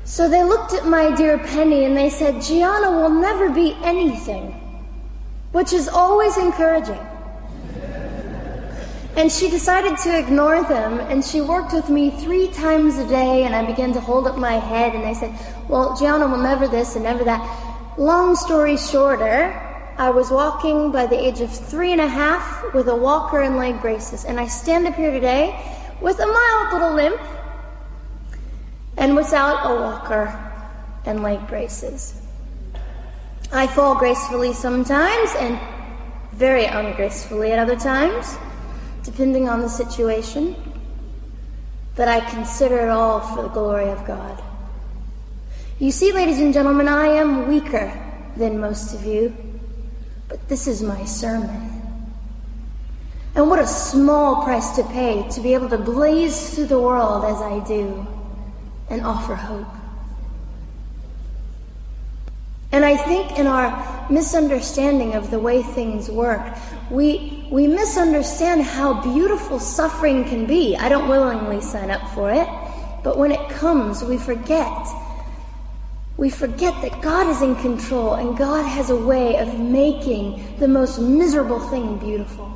So they looked at my dear Penny and they said, Gianna will never be anything, which is always encouraging. And she decided to ignore them, and she worked with me 3 times a day, and I began to hold up my head, and they said, well, Gianna will never this and never that. Long story shorter, I was walking by the age of 3.5 with a walker and leg braces, and I stand up here today with a mild little limp and without a walker and leg braces. I fall gracefully sometimes and very ungracefully at other times, depending on the situation, but I consider it all for the glory of God. You see, ladies and gentlemen, I am weaker than most of you, but this is my sermon. And what a small price to pay to be able to blaze through the world as I do and offer hope. And I think in our misunderstanding of the way things work, we misunderstand how beautiful suffering can be. I don't willingly sign up for it, but when it comes, we forget. We forget that God is in control and God has a way of making the most miserable thing beautiful.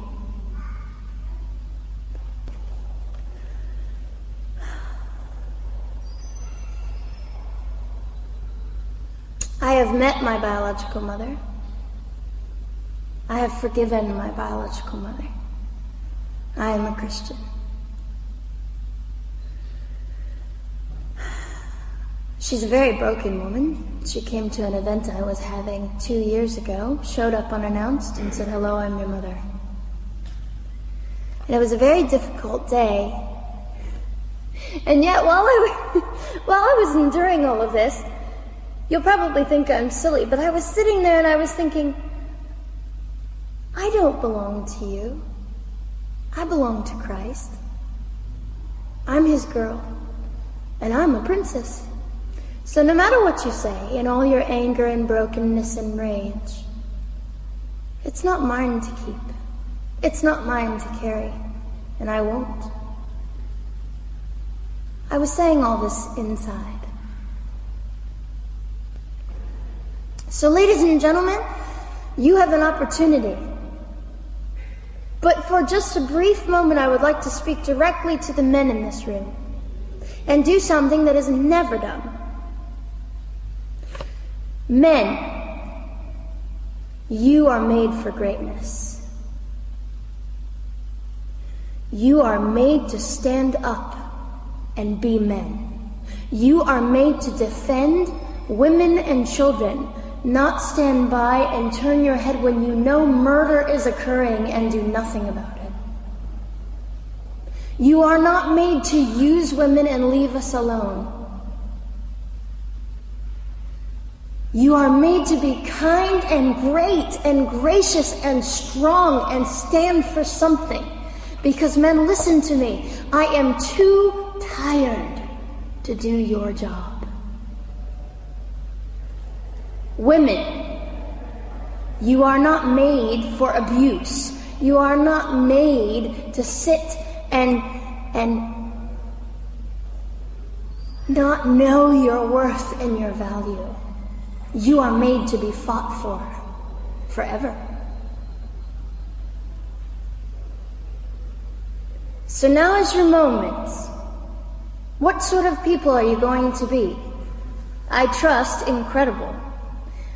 I have met my biological mother. I have forgiven my biological mother. I am a Christian. She's a very broken woman. She came to an event I was having 2 years ago, showed up unannounced, and said, hello, I'm your mother. And it was a very difficult day. And yet, while I was enduring all of this, you'll probably think I'm silly, but I was sitting there and I was thinking, I don't belong to you. I belong to Christ. I'm his girl, and I'm a princess. So no matter what you say, in all your anger and brokenness and rage, it's not mine to keep. It's not mine to carry, and I won't. I was saying all this inside. So, ladies and gentlemen, you have an opportunity. But for just a brief moment, I would like to speak directly to the men in this room and do something that is never done. Men, you are made for greatness. You are made to stand up and be men. You are made to defend women and children, not stand by and turn your head when you know murder is occurring and do nothing about it. You are not made to use women and leave us alone. You are made to be kind and great and gracious and strong and stand for something. Because men, listen to me. I am too tired to do your job. Women, you are not made for abuse. You are not made to sit and not know your worth and your value. You are made to be fought for forever. So now is your moment. What sort of people are you going to be? I trust incredible.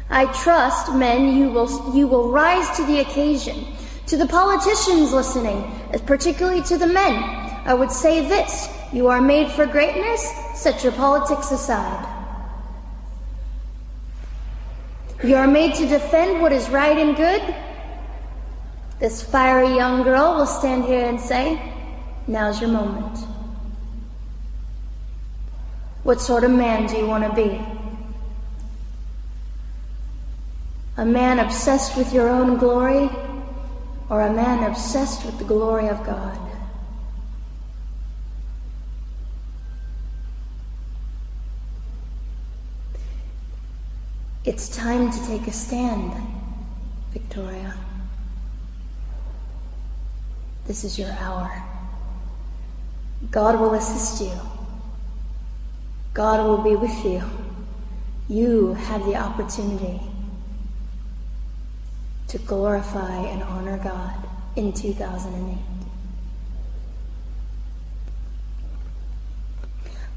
I trust, men, you will rise to the occasion. To the politicians listening, particularly to the men, I would say this: you are made for greatness, set your politics aside. You are made to defend what is right and good. This fiery young girl will stand here and say, now's your moment. What sort of man do you want to be? A man obsessed with your own glory, or a man obsessed with the glory of God? It's time to take a stand, Victoria. This is your hour. God will assist you. God will be with you. You have the opportunity to glorify and honor God in 2008.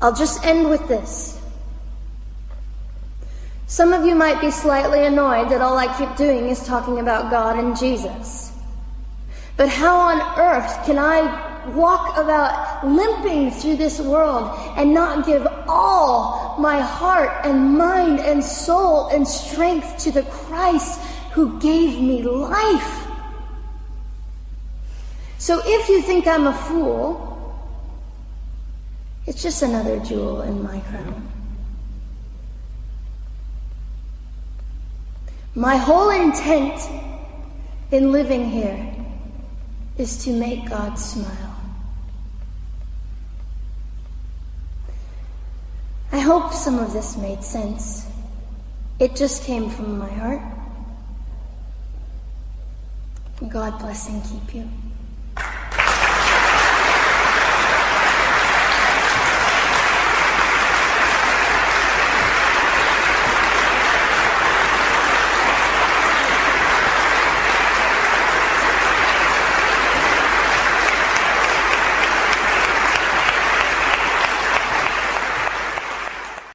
I'll just end with this. Some of you might be slightly annoyed that all I keep doing is talking about God and Jesus. But how on earth can I walk about limping through this world and not give all my heart and mind and soul and strength to the Christ who gave me life? So if you think I'm a fool, it's just another jewel in my crown. My whole intent in living here is to make God smile. I hope some of this made sense. It just came from my heart. God bless and keep you.